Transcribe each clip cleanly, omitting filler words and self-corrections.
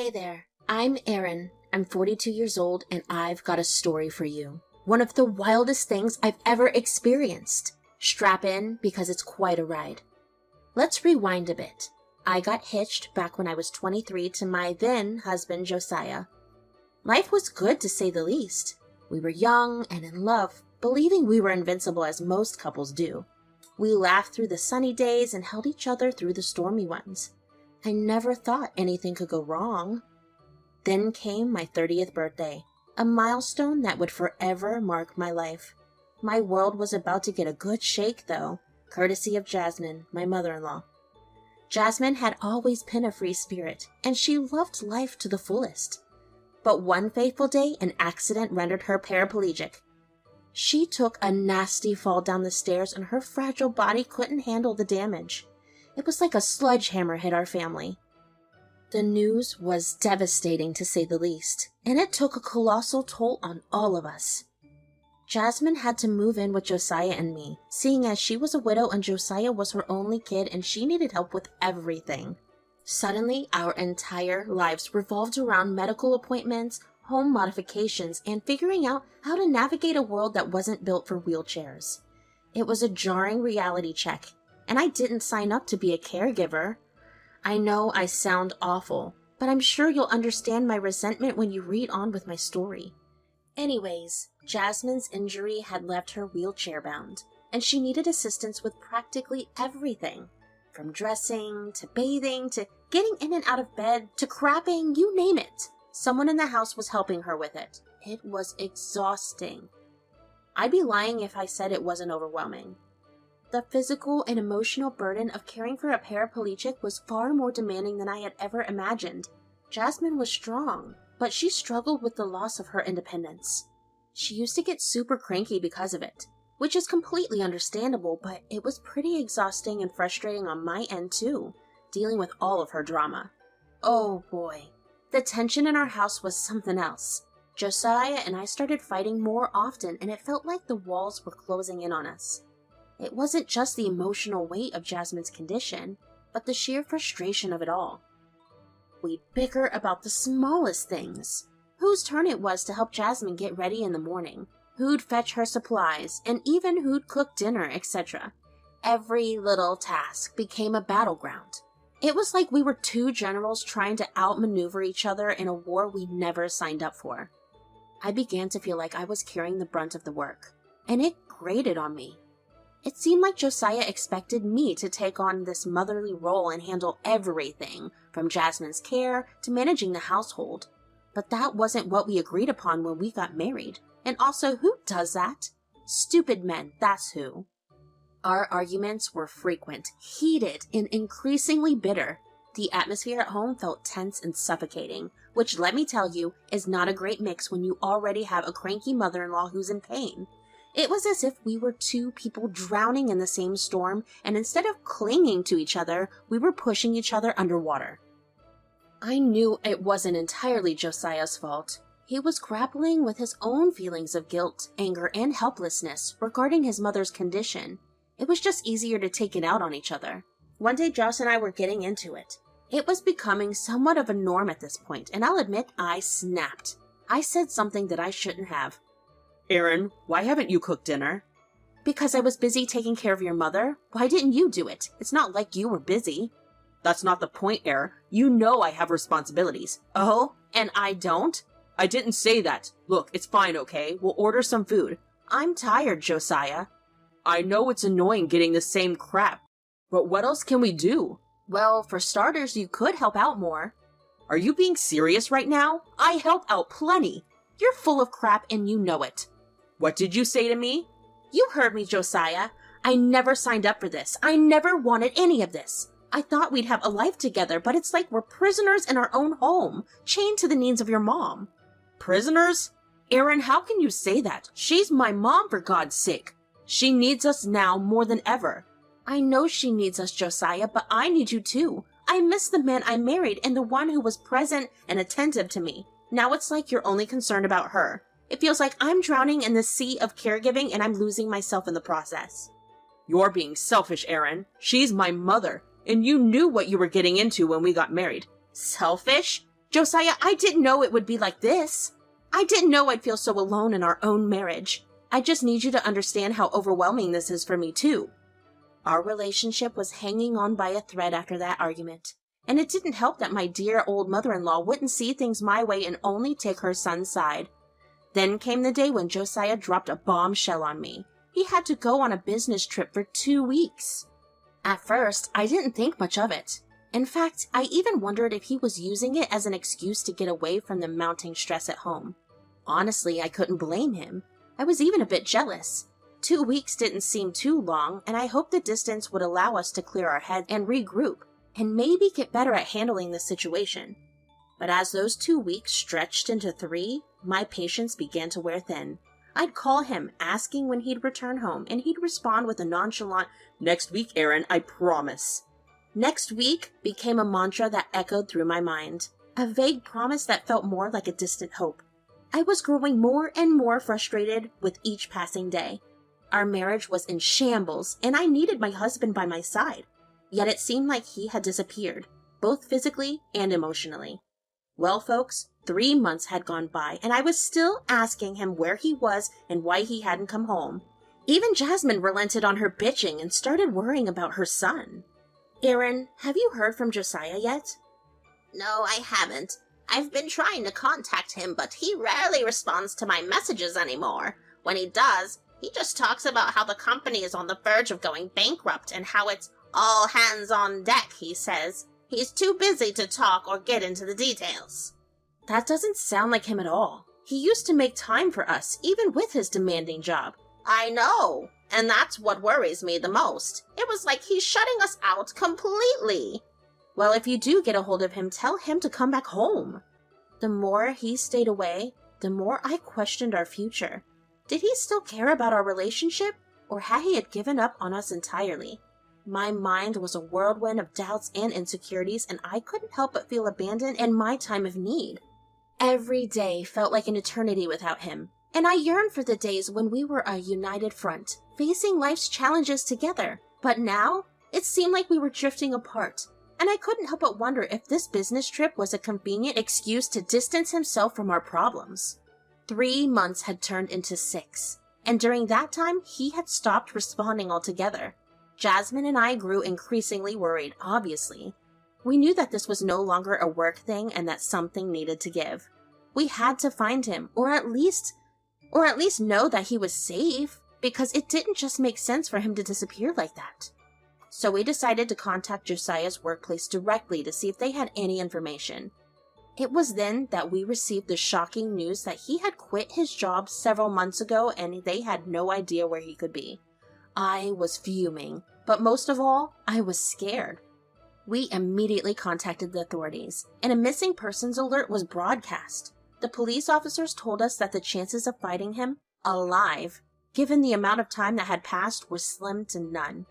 Hey there, I'm Erin. I'm 42 years old and I've got a story for you. One of the wildest things I've ever experienced. Strap in because it's quite a ride. Let's rewind a bit. I got hitched back when I was 23 to my then husband Josiah. Life was good to say the least. We were young and in love, believing we were invincible as most couples do. We laughed through the sunny days and held each other through the stormy ones. I never thought anything could go wrong. Then came my 30th birthday, a milestone that would forever mark my life. My world was about to get a good shake, though, courtesy of Jasmine, my mother-in-law. Jasmine had always been a free spirit, and she loved life to the fullest. But one fateful day, an accident rendered her paraplegic. She took a nasty fall down the stairs, and her fragile body couldn't handle the damage. It was like a sledgehammer hit our family. The news was devastating, to say the least, and it took a colossal toll on all of us. Jasmine had to move in with Josiah and me, seeing as she was a widow and Josiah was her only kid and she needed help with everything. Suddenly, our entire lives revolved around medical appointments, home modifications, and figuring out how to navigate a world that wasn't built for wheelchairs. It was a jarring reality check, and I didn't sign up to be a caregiver. I know I sound awful, but I'm sure you'll understand my resentment when you read on with my story. Anyways, Jasmine's injury had left her wheelchair-bound, and she needed assistance with practically everything. From dressing, to bathing, to getting in and out of bed, to crapping, you name it. Someone in the house was helping her with it. It was exhausting. I'd be lying if I said it wasn't overwhelming. The physical and emotional burden of caring for a paraplegic was far more demanding than I had ever imagined. Jasmine was strong, but she struggled with the loss of her independence. She used to get super cranky because of it, which is completely understandable, but it was pretty exhausting and frustrating on my end too, dealing with all of her drama. Oh boy, the tension in our house was something else. Josiah and I started fighting more often, and it felt like the walls were closing in on us. It wasn't just the emotional weight of Jasmine's condition, but the sheer frustration of it all. We'd bicker about the smallest things. Whose turn it was to help Jasmine get ready in the morning, who'd fetch her supplies, and even who'd cook dinner, etc. Every little task became a battleground. It was like we were two generals trying to outmaneuver each other in a war we never signed up for. I began to feel like I was carrying the brunt of the work, and it grated on me. It seemed like Josiah expected me to take on this motherly role and handle everything, from Jasmine's care to managing the household. But that wasn't what we agreed upon when we got married. And also, who does that? Stupid men, that's who. Our arguments were frequent, heated, and increasingly bitter. The atmosphere at home felt tense and suffocating, which, let me tell you, is not a great mix when you already have a cranky mother-in-law who's in pain. It was as if we were two people drowning in the same storm, and instead of clinging to each other, we were pushing each other underwater. I knew it wasn't entirely Josiah's fault. He was grappling with his own feelings of guilt, anger, and helplessness regarding his mother's condition. It was just easier to take it out on each other. One day, Josh and I were getting into it. It was becoming somewhat of a norm at this point, and I'll admit I snapped. I said something that I shouldn't have. Erin, why haven't you cooked dinner? Because I was busy taking care of your mother. Why didn't you do it? It's not like you were busy. That's not the point, Er. You know I have responsibilities. Oh, and I don't? I didn't say that. Look, it's fine, okay? We'll order some food. I'm tired, Josiah. I know it's annoying getting the same crap, but what else can we do? Well, for starters, you could help out more. Are you being serious right now? I help out plenty. You're full of crap and you know it. What did you say to me? You heard me, Josiah. I never signed up for this. I never wanted any of this. I thought we'd have a life together, but it's like we're prisoners in our own home, chained to the needs of your mom. Prisoners? Erin, how can you say that? She's my mom, for God's sake. She needs us now more than ever. I know she needs us, Josiah, but I need you too. I miss the man I married and the one who was present and attentive to me. Now it's like you're only concerned about her. It feels like I'm drowning in the sea of caregiving and I'm losing myself in the process. You're being selfish, Erin. She's my mother, and you knew what you were getting into when we got married. Selfish? Josiah, I didn't know it would be like this. I didn't know I'd feel so alone in our own marriage. I just need you to understand how overwhelming this is for me, too. Our relationship was hanging on by a thread after that argument, and it didn't help that my dear old mother-in-law wouldn't see things my way and only take her son's side. Then came the day when Josiah dropped a bombshell on me. He had to go on a business trip for 2 weeks. At first, I didn't think much of it. In fact, I even wondered if he was using it as an excuse to get away from the mounting stress at home. Honestly, I couldn't blame him. I was even a bit jealous. 2 weeks didn't seem too long, and I hoped the distance would allow us to clear our heads and regroup, and maybe get better at handling the situation. But as those 2 weeks stretched into 3, my patience began to wear thin. I'd call him, asking when he'd return home, and he'd respond with a nonchalant, "Next week, Aaron, I promise." Next week became a mantra that echoed through my mind, a vague promise that felt more like a distant hope. I was growing more and more frustrated with each passing day. Our marriage was in shambles, and I needed my husband by my side. Yet it seemed like he had disappeared, both physically and emotionally. Well, folks, 3 months had gone by, and I was still asking him where he was and why he hadn't come home. Even Jasmine relented on her bitching and started worrying about her son. Aaron, have you heard from Josiah yet? No, I haven't. I've been trying to contact him, but he rarely responds to my messages anymore. When he does, he just talks about how the company is on the verge of going bankrupt and how it's all hands on deck, he says. He's too busy to talk or get into the details. That doesn't sound like him at all. He used to make time for us, even with his demanding job. I know, and that's what worries me the most. It was like he's shutting us out completely. Well, if you do get a hold of him, tell him to come back home. The more he stayed away, the more I questioned our future. Did he still care about our relationship, or had he given up on us entirely? My mind was a whirlwind of doubts and insecurities, and I couldn't help but feel abandoned in my time of need. Every day felt like an eternity without him, and I yearned for the days when we were a united front, facing life's challenges together. But now, it seemed like we were drifting apart, and I couldn't help but wonder if this business trip was a convenient excuse to distance himself from our problems. 3 months had turned into 6, and during that time, he had stopped responding altogether. Jasmine and I grew increasingly worried, obviously. We knew that this was no longer a work thing and that something needed to give. We had to find him, or at least know that he was safe, because it didn't just make sense for him to disappear like that. So we decided to contact Josiah's workplace directly to see if they had any information. It was then that we received the shocking news that he had quit his job several months ago and they had no idea where he could be. I was fuming, but most of all, I was scared. We immediately contacted the authorities, and a missing persons alert was broadcast. The police officers told us that the chances of finding him alive, given the amount of time that had passed, were slim to none.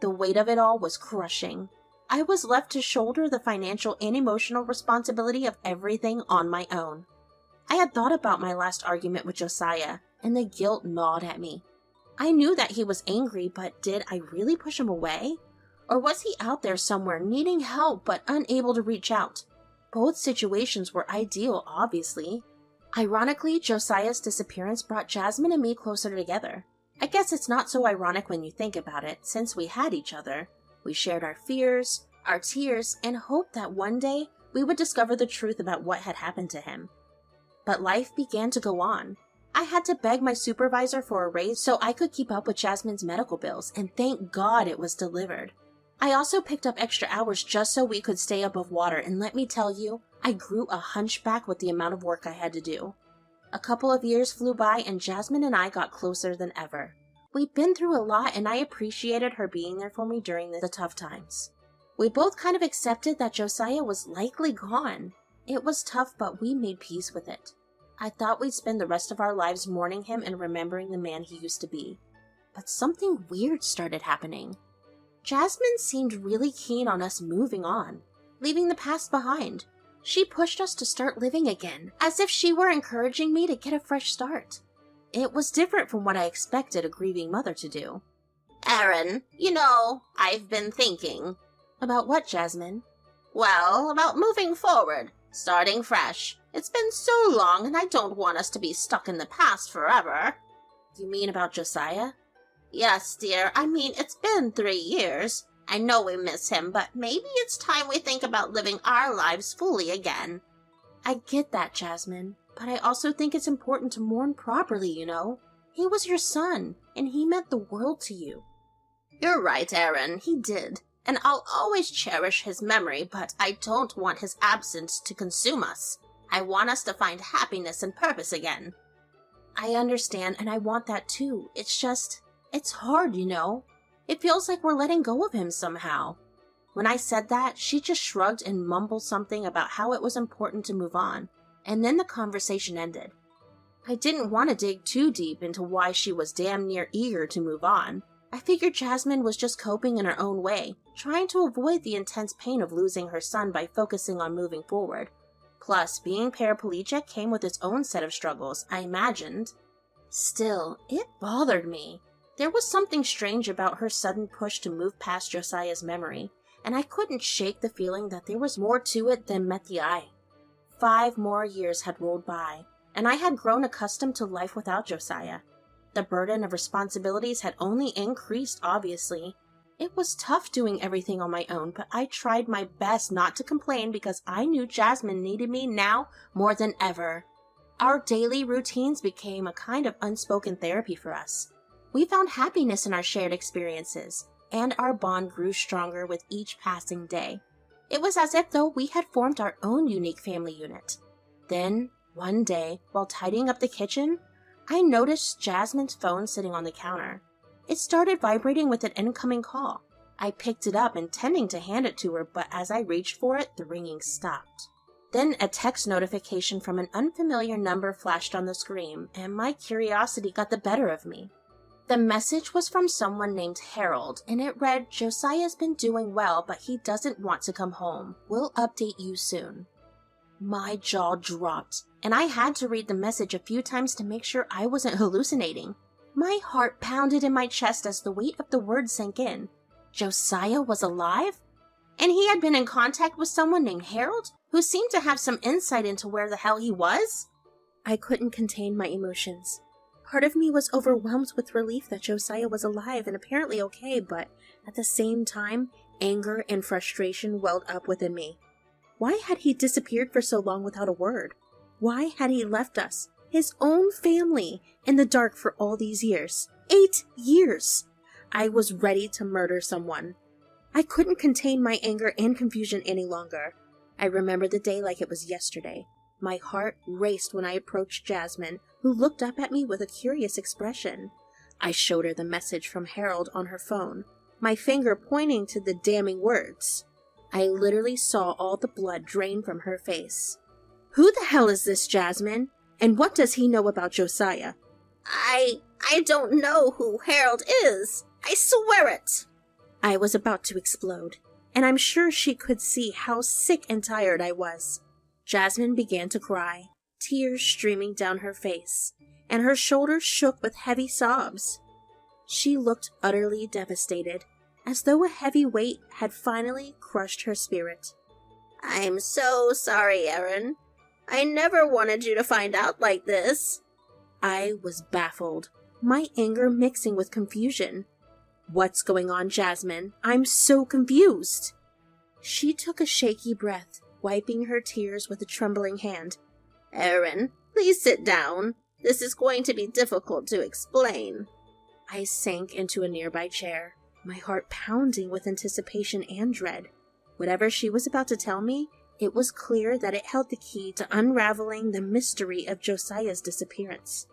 The weight of it all was crushing. I was left to shoulder the financial and emotional responsibility of everything on my own. I had thought about my last argument with Josiah, and the guilt gnawed at me. I knew that he was angry, but did I really push him away? Or was he out there somewhere needing help but unable to reach out? Both situations were ideal, obviously. Ironically, Josiah's disappearance brought Jasmine and me closer together. I guess it's not so ironic when you think about it, since we had each other. We shared our fears, our tears, and hoped that one day we would discover the truth about what had happened to him. But life began to go on. I had to beg my supervisor for a raise so I could keep up with Jasmine's medical bills, and thank God it was delivered. I also picked up extra hours just so we could stay above water, and let me tell you, I grew a hunchback with the amount of work I had to do. A couple of years flew by, and Jasmine and I got closer than ever. We'd been through a lot, and I appreciated her being there for me during the tough times. We both kind of accepted that Josiah was likely gone. It was tough, but we made peace with it. I thought we'd spend the rest of our lives mourning him and remembering the man he used to be. But something weird started happening. Jasmine seemed really keen on us moving on, leaving the past behind. She pushed us to start living again, as if she were encouraging me to get a fresh start. It was different from what I expected a grieving mother to do. Aaron, I've been thinking. About what, Jasmine? Well, about moving forward. Starting fresh. It's been so long and I don't want us to be stuck in the past forever. You mean about Josiah? Yes, dear. I mean, it's been 3 years. I know we miss him, but maybe it's time we think about living our lives fully again. I get that, Jasmine, but I also think it's important to mourn properly, you know? He was your son, and he meant the world to you. You're right, Erin, he did. And I'll always cherish his memory, but I don't want his absence to consume us. I want us to find happiness and purpose again. I understand, and I want that too. It's hard, you know? It feels like we're letting go of him somehow. When I said that, she just shrugged and mumbled something about how it was important to move on, and then the conversation ended. I didn't want to dig too deep into why she was damn near eager to move on. I figured Jasmine was just coping in her own way, trying to avoid the intense pain of losing her son by focusing on moving forward. Plus, being paraplegic came with its own set of struggles, I imagined. Still, it bothered me. There was something strange about her sudden push to move past Josiah's memory, and I couldn't shake the feeling that there was more to it than met the eye. 5 more years had rolled by, and I had grown accustomed to life without Josiah. The burden of responsibilities had only increased, obviously. It was tough doing everything on my own, but I tried my best not to complain because I knew Jasmine needed me now more than ever. Our daily routines became a kind of unspoken therapy for us. We found happiness in our shared experiences, and our bond grew stronger with each passing day. It was as if though we had formed our own unique family unit. Then, one day, while tidying up the kitchen, I noticed Jasmine's phone sitting on the counter. It started vibrating with an incoming call. I picked it up, intending to hand it to her, but as I reached for it, the ringing stopped. Then a text notification from an unfamiliar number flashed on the screen, and my curiosity got the better of me. The message was from someone named Harold, and it read, "Josiah's been doing well, but he doesn't want to come home. We'll update you soon." My jaw dropped, and I had to read the message a few times to make sure I wasn't hallucinating. My heart pounded in my chest as the weight of the words sank in. Josiah was alive? And he had been in contact with someone named Harold, who seemed to have some insight into where the hell he was? I couldn't contain my emotions. Part of me was overwhelmed with relief that Josiah was alive and apparently okay, but at the same time, anger and frustration welled up within me. Why had he disappeared for so long without a word? Why had he left us, his own family, in the dark for all these years? 8 years! I was ready to murder someone. I couldn't contain my anger and confusion any longer. I remember the day like it was yesterday. My heart raced when I approached Jasmine, who looked up at me with a curious expression. I showed her the message from Harold on her phone, my finger pointing to the damning words. I literally saw all the blood drain from her face. "Who the hell is this, Jasmine? And what does he know about Josiah?" I don't know who Harold is. I swear it. I was about to explode, and I'm sure she could see how sick and tired I was. Jasmine began to cry, tears streaming down her face, and her shoulders shook with heavy sobs. She looked utterly devastated, as though a heavy weight had finally crushed her spirit. I'm so sorry, Erin. I never wanted you to find out like this. I was baffled, my anger mixing with confusion. What's going on, Jasmine? I'm so confused. She took a shaky breath, wiping her tears with a trembling hand. Erin, please sit down. This is going to be difficult to explain. I sank into a nearby chair, my heart pounding with anticipation and dread. Whatever she was about to tell me, it was clear that it held the key to unraveling the mystery of Josiah's disappearance.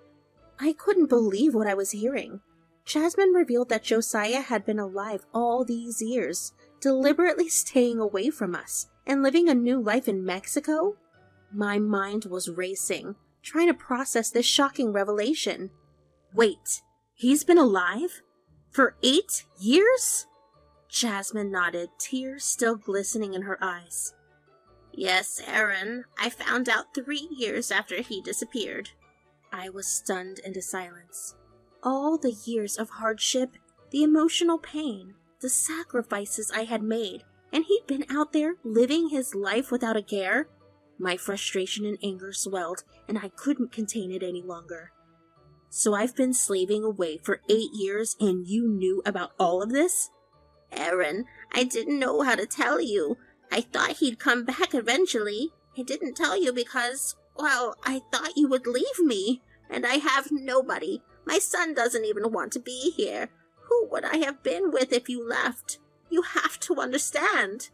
I couldn't believe what I was hearing. Jasmine revealed that Josiah had been alive all these years, deliberately staying away from us and living a new life in Mexico? My mind was racing, trying to process this shocking revelation. Wait, he's been alive? For 8 years? Jasmine nodded, tears still glistening in her eyes. Yes, Erin. I found out 3 years after he disappeared. I was stunned into silence. All the years of hardship, the emotional pain, the sacrifices I had made, and he'd been out there living his life without a care? My frustration and anger swelled, and I couldn't contain it any longer. So I've been slaving away for 8 years, and you knew about all of this? Aaron, I didn't know how to tell you. I thought he'd come back eventually. I didn't tell you because, well, I thought you would leave me, and I have nobody. My son doesn't even want to be here. Who would I have been with if you left? You have to understand.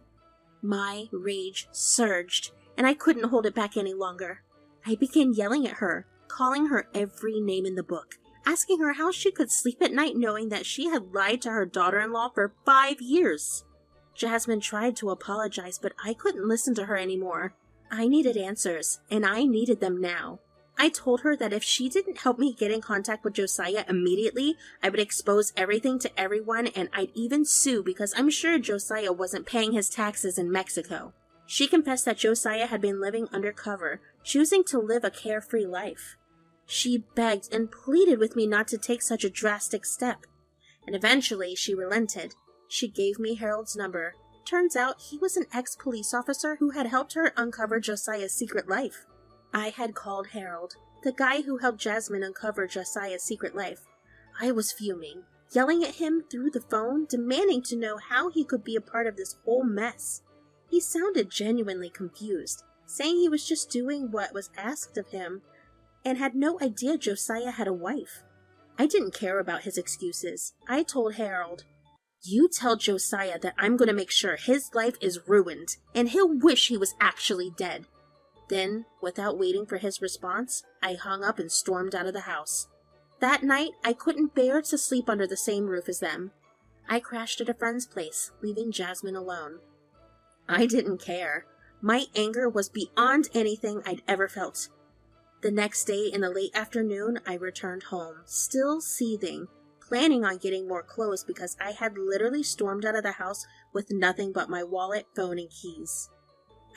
My rage surged, and I couldn't hold it back any longer. I began yelling at her, calling her every name in the book, asking her how she could sleep at night knowing that she had lied to her daughter-in-law for 5 years. Jasmine tried to apologize, but I couldn't listen to her anymore. I needed answers, and I needed them now. I told her that if she didn't help me get in contact with Josiah immediately, I would expose everything to everyone, and I'd even sue because I'm sure Josiah wasn't paying his taxes in Mexico. She confessed that Josiah had been living undercover, choosing to live a carefree life. She begged and pleaded with me not to take such a drastic step, and eventually she relented. She gave me Harold's number. Turns out he was an ex-police officer who had helped her uncover Josiah's secret life. I had called Harold, the guy who helped Jasmine uncover Josiah's secret life. I was fuming, yelling at him through the phone, demanding to know how he could be a part of this whole mess. He sounded genuinely confused, saying he was just doing what was asked of him, and had no idea Josiah had a wife. I didn't care about his excuses. I told Harold, "You tell Josiah that I'm going to make sure his life is ruined, and he'll wish he was actually dead." Then, without waiting for his response, I hung up and stormed out of the house. That night, I couldn't bear to sleep under the same roof as them. I crashed at a friend's place, leaving Jasmine alone. I didn't care. My anger was beyond anything I'd ever felt. The next day, in the late afternoon, I returned home, still seething, planning on getting more clothes because I had literally stormed out of the house with nothing but my wallet, phone, and keys.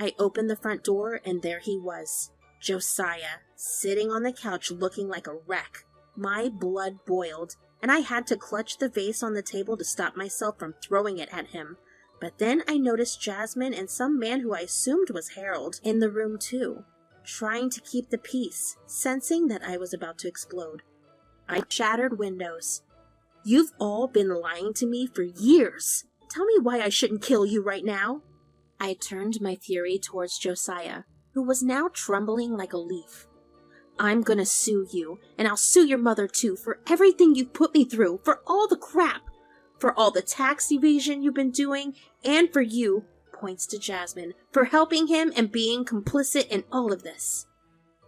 I opened the front door, and there he was, Josiah, sitting on the couch looking like a wreck. My blood boiled, and I had to clutch the vase on the table to stop myself from throwing it at him. But then I noticed Jasmine and some man who I assumed was Harold in the room too, trying to keep the peace, sensing that I was about to explode. I shattered windows. "You've all been lying to me for years. Tell me why I shouldn't kill you right now." I turned my fury towards Josiah, who was now trembling like a leaf. "I'm gonna sue you, and I'll sue your mother too for everything you've put me through, for all the crap, for all the tax evasion you've been doing, and for you," points to Jasmine, "for helping him and being complicit in all of this."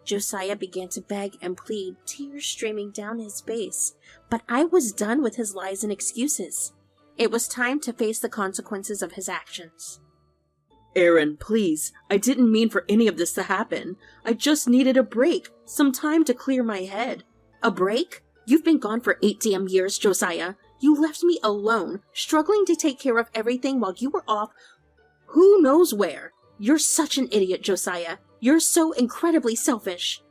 Josiah began to beg and plead, tears streaming down his face, but I was done with his lies and excuses. It was time to face the consequences of his actions. Aaron, please. I didn't mean for any of this to happen. I just needed a break, some time to clear my head. A break? You've been gone for 8 damn years, Josiah. You left me alone, struggling to take care of everything while you were off who knows where. You're such an idiot, Josiah. You're so incredibly selfish.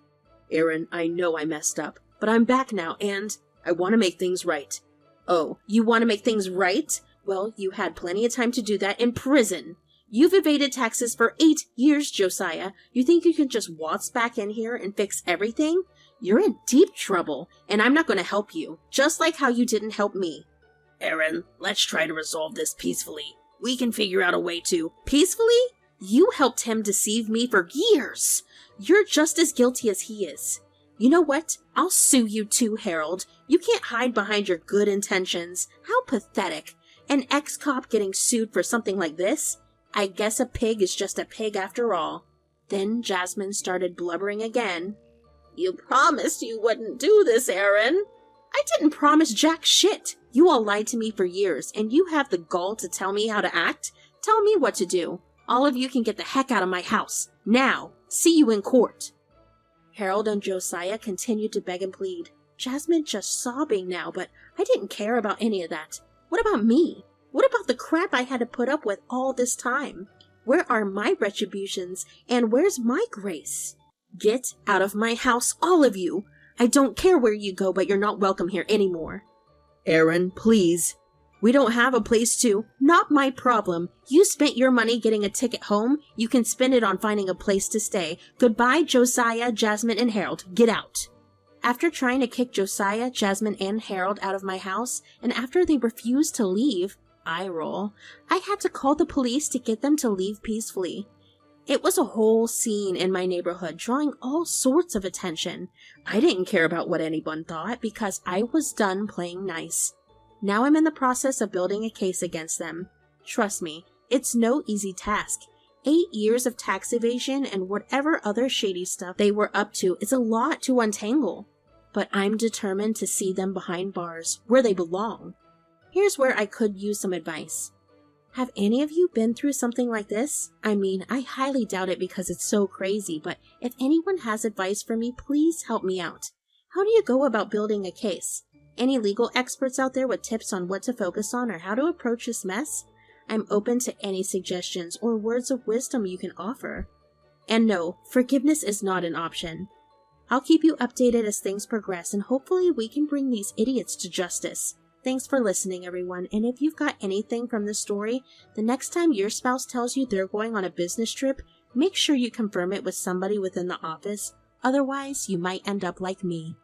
Aaron, I know I messed up, but I'm back now, and I want to make things right. Oh, you want to make things right? Well, you had plenty of time to do that in prison. You've evaded taxes for 8 years, Josiah. You think you can just waltz back in here and fix everything? You're in deep trouble, and I'm not going to help you, just like how you didn't help me. Aaron, let's try to resolve this peacefully. We can figure out a way to... Peacefully? You helped him deceive me for years. You're just as guilty as he is. You know what? I'll sue you too, Harold. You can't hide behind your good intentions. How pathetic. An ex-cop getting sued for something like this? I guess a pig is just a pig after all. Then Jasmine started blubbering again. You promised you wouldn't do this, Aaron. I didn't promise jack shit. You all lied to me for years, and you have the gall to tell me how to act? Tell me what to do. All of you can get the heck out of my house. Now. See you in court. Harold and Josiah continued to beg and plead. Jasmine just sobbing now, but I didn't care about any of that. What about me? What about the crap I had to put up with all this time? Where are my retributions, and where's my grace? Get out of my house, all of you! I don't care where you go, but you're not welcome here anymore. Aaron, please. We don't have a place to. Not my problem. You spent your money getting a ticket home. You can spend it on finding a place to stay. Goodbye, Josiah, Jasmine, and Harold. Get out. After trying to kick Josiah, Jasmine, and Harold out of my house, and after they refused to leave, eye roll, I had to call the police to get them to leave peacefully. It was a whole scene in my neighborhood, drawing all sorts of attention. I didn't care about what anyone thought because I was done playing nice. Now I'm in the process of building a case against them. Trust me, it's no easy task. 8 years of tax evasion and whatever other shady stuff they were up to is a lot to untangle. But I'm determined to see them behind bars, where they belong. Here's where I could use some advice. Have any of you been through something like this? I mean, I highly doubt it because it's so crazy, but if anyone has advice for me, please help me out. How do you go about building a case? Any legal experts out there with tips on what to focus on or how to approach this mess? I'm open to any suggestions or words of wisdom you can offer. And no, forgiveness is not an option. I'll keep you updated as things progress, and hopefully we can bring these idiots to justice. Thanks for listening, everyone, and if you've got anything from this story, the next time your spouse tells you they're going on a business trip, make sure you confirm it with somebody within the office. Otherwise, you might end up like me.